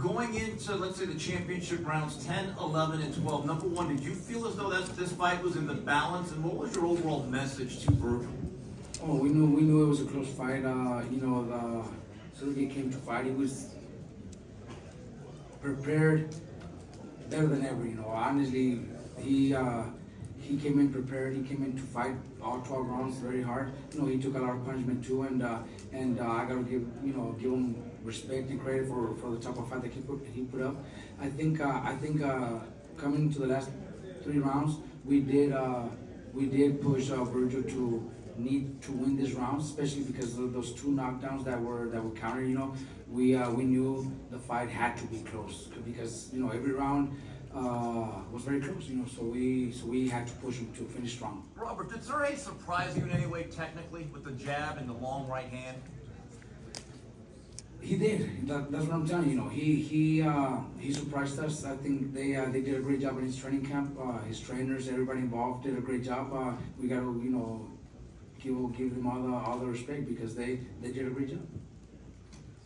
Going into, let's say, the championship rounds 10, 11, and 12, number one, did you feel as though this fight was in the balance, and what was your overall message to Vergil? Oh, we knew it was a close fight. Sergey came to fight. He was prepared better than ever. Honestly, he came in prepared. He came in to fight all 12 rounds very hard. He took a lot of punishment too, and I gotta give him respect and credit for the type of fight that he put up. I think coming into the last 3 rounds, we did push Vergil to need to win this round, especially because of those 2 knockdowns that were countered. We knew the fight had to be close because every round was very close. So we had to push him to finish strong. Robert, did Sergey surprise you in any way technically with the jab and the long right hand? He did. That's what I'm telling you. He surprised us. I think they did a great job in his training camp. His trainers, everybody involved, did a great job. We got to give them all the respect because they did a great job.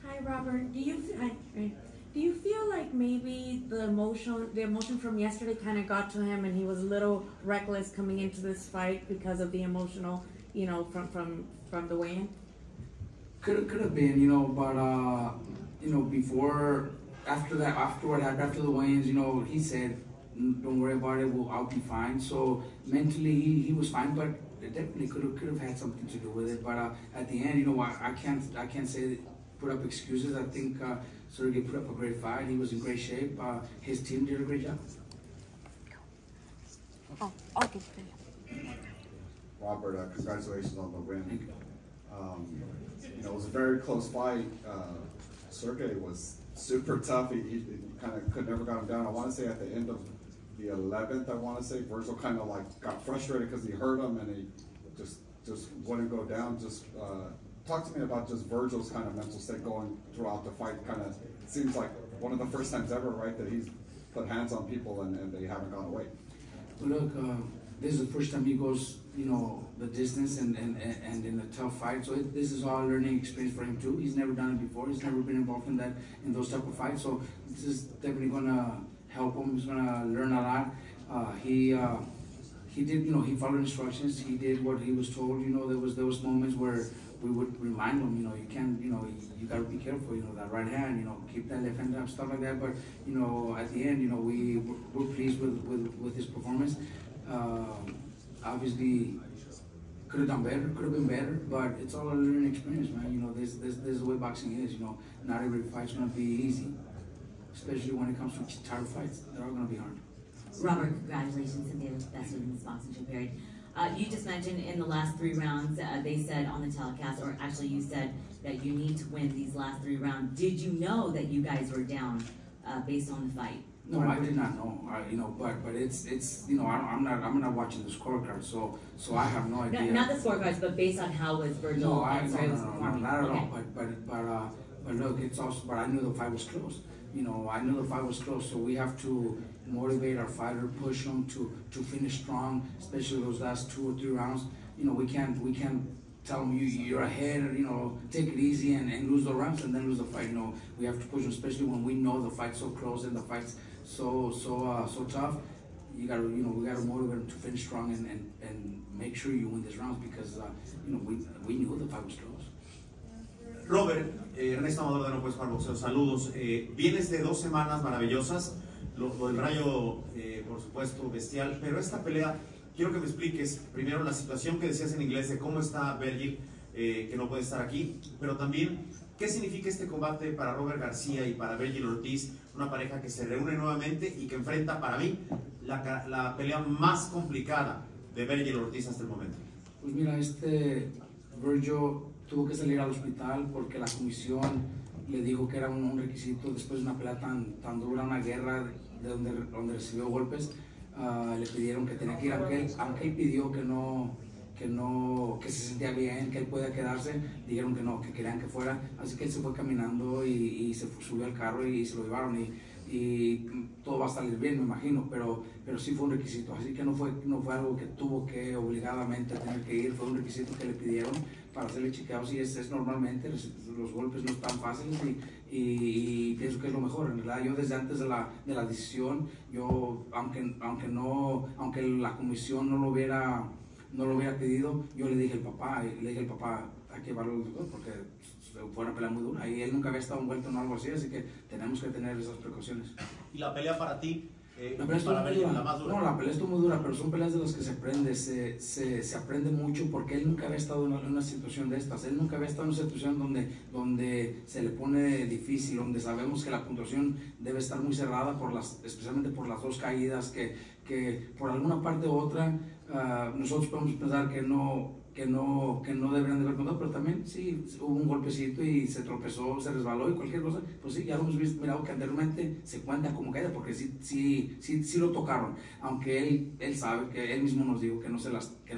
Hi, Robert. Do you feel like maybe the emotion from yesterday kind of got to him and he was a little reckless coming into this fight because of the emotional, from the weigh-in? Could have been, but after what happened after the weigh-ins, he said, "Don't worry about it. I'll be fine." So mentally, he was fine, but it definitely could have had something to do with it. But at the end, I can't say put up excuses. I think Sergey put up a great fight. He was in great shape. His team did a great job. Oh, okay. Robert, congratulations on the win. Thank you. It was a very close fight. Sergey was super tough. He kind of never got him down. I want to say at the end of the 11th, Vergil kind of like got frustrated because he hurt him and he just wouldn't go down. Talk to me about just Vergil's kind of mental state going throughout the fight. Kind of seems like one of the first times ever, right, that he's put hands on people and they haven't gone away. Look, this is the first time he goes, the distance and in a tough fight. So this is all a learning experience for him too. He's never done it before. He's never been involved in those type of fights. So this is definitely gonna help him. He's gonna learn a lot. He did, he followed instructions. He did what he was told. There was moments where we would remind him, you can't, you gotta be careful. That right hand, keep that left hand up, stuff like that. But at the end, we're pleased with his performance. Obviously, could have done better, could have been better, but it's all a learning experience, man. This is the way boxing is. Not every fight's gonna be easy, especially when it comes to title fights. They're all gonna be hard. Robert, congratulations and the best in the sponsorship period. You just mentioned in the last 3 rounds, they said on the telecast, or actually you said that you need to win these last 3 rounds. Did you know that you guys were down based on the fight? No, I did not know. But it's I'm not watching the scorecard, so I have no idea. Not the scorecards, but based on how was Vergil no, and Sergey was performing. Not at all. But look, it's also. But I knew the fight was close. I knew the fight was close, so we have to motivate our fighter, push them to finish strong, especially those last 2 or 3 rounds. We can't tell them you're ahead, take it easy and lose the rounds and then lose the fight. We have to push them, especially when we know the fight's so close and the fight's so tough. We gotta motivate them to finish strong and make sure you win these rounds because we knew the fight was close. Robert, Ernesto Amador de No Puedes Jugar Boxeo, saludos. Vienes de 2 semanas maravillosas, lo del Rayo, por supuesto, bestial, pero esta pelea, quiero que me expliques primero la situación que decías en inglés de cómo está Vergil, que no puede estar aquí, pero también qué significa este combate para Robert Garcia y para Vergil Ortiz, una pareja que se reúne nuevamente y que enfrenta para mí la pelea más complicada de Vergil Ortiz hasta el momento. Pues mira, Vergil tuvo que salir al hospital porque la comisión le dijo que era un requisito después de una pelea tan dura, una guerra donde recibió golpes. Le pidieron que tenía que ir, aunque él pidió que se sentía bien, que él podía quedarse, dijeron que no, que querían que fuera, así que él se fue caminando y se subió al carro y se lo llevaron y todo va a salir bien, me imagino, pero sí fue un requisito, así que no fue algo que tuvo que obligadamente tener que ir, fue un requisito que le pidieron para hacerle chequeados y es normalmente, los golpes no están fáciles y pienso que es lo mejor. En realidad, yo desde antes de la decisión, yo, aunque la comisión no lo hubiera pedido, yo le dije al papá, hay que llevarlo al doctor porque fue una pelea muy dura y él nunca había estado envuelto en algo así, así que tenemos que tener esas precauciones. ¿Y la pelea para ti? La pelea estuvo muy dura. La más dura. No, la pelea estuvo muy dura, pero son peleas de las que se aprende, se aprende mucho porque él nunca había estado en una situación de estas, él nunca había estado en una situación donde se le pone difícil, donde sabemos que la puntuación debe estar muy cerrada, especialmente por las dos caídas, que por alguna parte u otra nosotros podemos pensar que no deberían de haber contado, pero también sí hubo un golpecito y se tropezó, se resbaló y cualquier cosa, pues sí, ya lo hemos mirado que anteriormente se cuenta como caída, porque sí lo tocaron, aunque él sabe, que él mismo nos dijo que no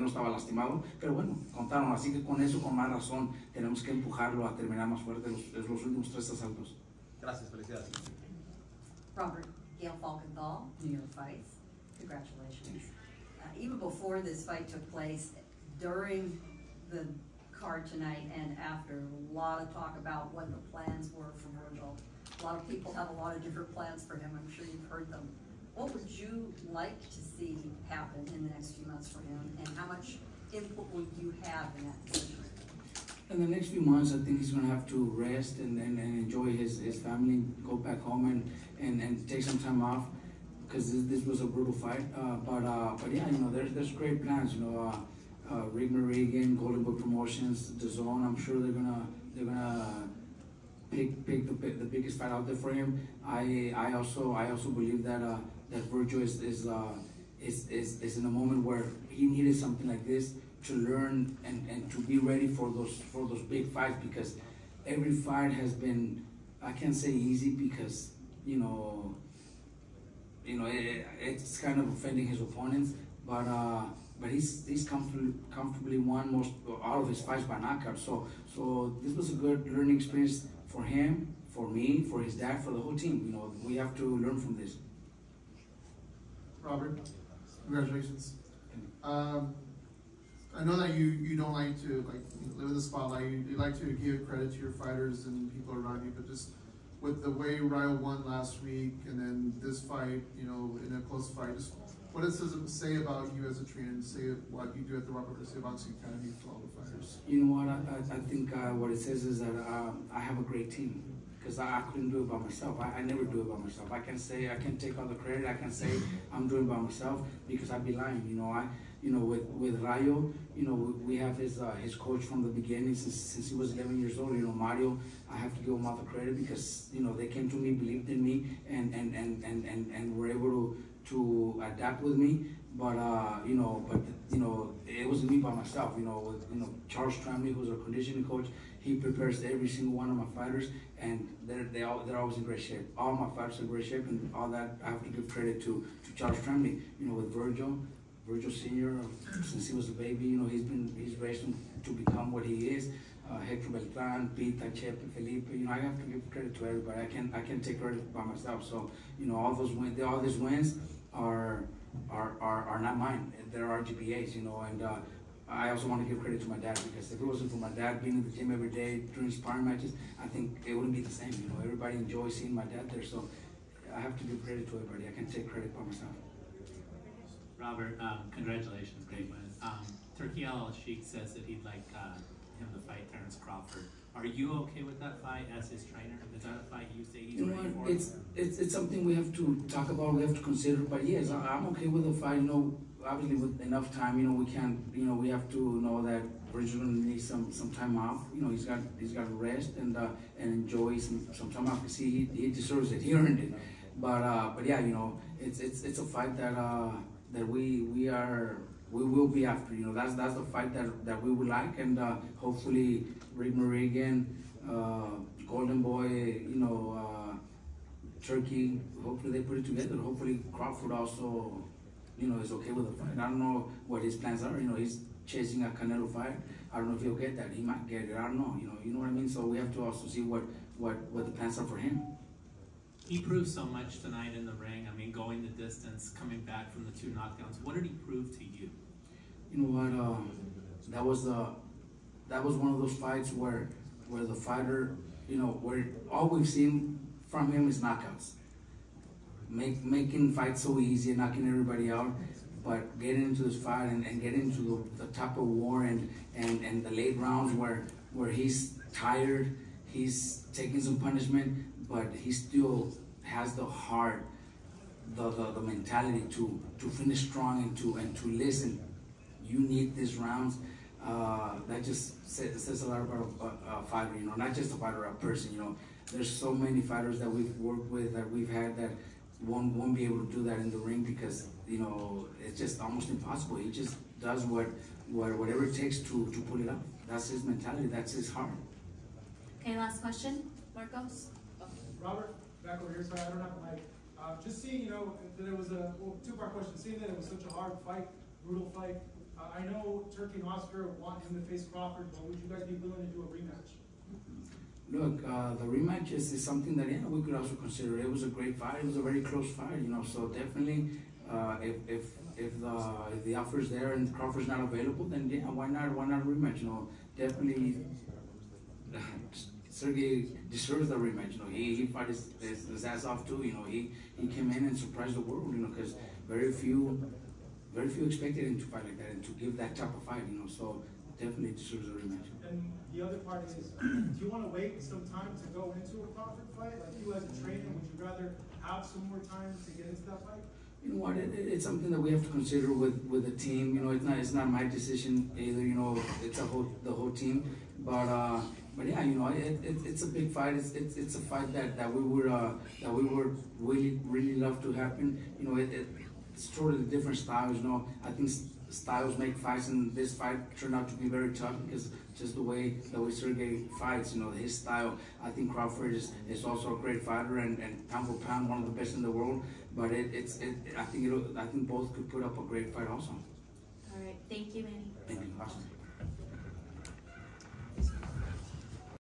estaba lastimado, pero bueno, contaron, así que con eso, con más razón, tenemos que empujarlo a terminar más fuerte los últimos 3 asaltos. Gracias, felicidades. Robert, Gail Falkenthal, New York Fights. Congratulations. Even before this fight took place, during the card tonight and after, a lot of talk about what the plans were for Vergil. A lot of people have a lot of different plans for him. I'm sure you've heard them. What would you like to see happen in the next few months for him, and how much input will you have in that decision? In the next few months, I think he's going to have to rest and enjoy his family, go back home and take some time off, because this was a brutal fight. But yeah, you know, there's great plans. You know, Rick Regan, Golden Boy Promotions, The Zone. I'm sure they're gonna pick the biggest fight out there for him. I also believe that Vergil is in a moment where he needed something like this to learn and to be ready for those big fights, because every fight has been, I can't say easy, because you know it's kind of offending his opponents, but he's comfortably won all of his fights by knockout. So this was a good learning experience for him, for me, for his dad, for the whole team. You know, we have to learn from this. Robert, congratulations. I know that you don't like to live in the spotlight. You like to give credit to your fighters and people around you, but just with the way Ryo won last week and then this fight, you know, in a close fight, just what does it say about you as a trainer, and say what you do at the Robert Garcia Boxing Academy for all the fighters? You know what, I think what it says is that I have a great team, because I couldn't do it by myself. I never do it by myself. I can take all the credit. I can say I'm doing it by myself, because I'd be lying. You know, with Rayo, you know, we have his coach from the beginning, since he was 11 years old. You know, Mario, I have to give him all the credit, because you know, they came to me, believed in me, and were able to adapt with me. But you know, it wasn't me by myself. You know, with Charles Tramley, who's our conditioning coach, he prepares every single one of my fighters, and they're always in great shape. All my fighters are in great shape, and all that I have to give credit to Charles Tramley. You know, with Vergil Senior, since he was a baby, you know, he's raised him to become what he is. Hector Beltran, Pita, Chepe, Felipe. You know, I have to give credit to everybody. I can't take credit by myself. So you know, all these wins are not mine. They're RGPA's. You know, and I also want to give credit to my dad, because if it wasn't for my dad being in the gym every day during sparring matches, I think it wouldn't be the same. You know, everybody enjoys seeing my dad there. So I have to give credit to everybody. I can't take credit by myself. Robert, congratulations, great win. Turki Al-Sheikh says that he'd like him to fight Terence Crawford. Are you okay with that fight as his trainer? Is that a fight you say he's ready for? It's something we have to talk about, we have to consider, but yes, I'm okay with the fight. You know, obviously with enough time, you know, we can't, you know, we have to know that Vergil needs some time off. You know, he's got to rest and enjoy some time off, because he deserves it, he earned it. But yeah, you know, it's a fight that we will be after. You know, that's the fight that we would like, and hopefully Rick Regan, Golden Boy, you know, Turkey, hopefully they put it together. Hopefully Crawford also, you know, is okay with the fight. I don't know what his plans are. You know, he's chasing a Canelo fight. I don't know if he'll get that. He might get it. I don't know. You know what I mean. So we have to also see what the plans are for him. He proved so much tonight in the ring. I mean, going the distance, coming back from the 2 knockdowns. What did he prove to you? You know what? That was one of those fights where the fighter you know, where all we've seen from him is knockouts. Making fights so easy and knocking everybody out, but getting into this fight and getting into the top of war and the late rounds where he's tired, he's taking some punishment, but he still has the heart, the mentality to finish strong and to listen. You need these rounds. That just says a lot about a fighter, you know, not just a fighter, a person, you know. There's so many fighters that we've worked with, that we've had, that won't be able to do that in the ring because, you know, it's just almost impossible. He just does whatever it takes to pull it off. That's his mentality, that's his heart. Okay, last question, Marcos. Robert, back over here, sorry, I don't have a mic. Just seeing, you know, that it was a two-part question. Seeing that it was such a hard fight, brutal fight. I know Turkey and Oscar want him to face Crawford, but would you guys be willing to do a rematch? Look, the rematch is something that, yeah, we could also consider. It was a great fight. It was a very close fight, you know. So definitely, if the offer is there and Crawford's not available, then yeah, why not a rematch? You know, definitely, Sergey deserves the rematch. You know, he fought his ass off too. You know, he came in and surprised the world. You know, because very few expected him to fight like that and to give that type of fight. You know, so definitely deserves a rematch. And the other part is, do you want to wait some time to go into a Crawford fight? Like you as a trainer, would you rather have some more time to get into that fight? You know what? It's something that we have to consider with the team. You know, it's not my decision either. You know, it's the whole team. But yeah, you know, it's a big fight. It's a fight that we would really love to happen. You know, it's totally different styles. You know, I think styles make fights, and this fight turned out to be very tough because just the way Sergey fights, you know, his style. I think Crawford is also a great fighter and pound for pound one of the best in the world. But I think both could put up a great fight also. All right, thank you, Manny. Thank you. Awesome.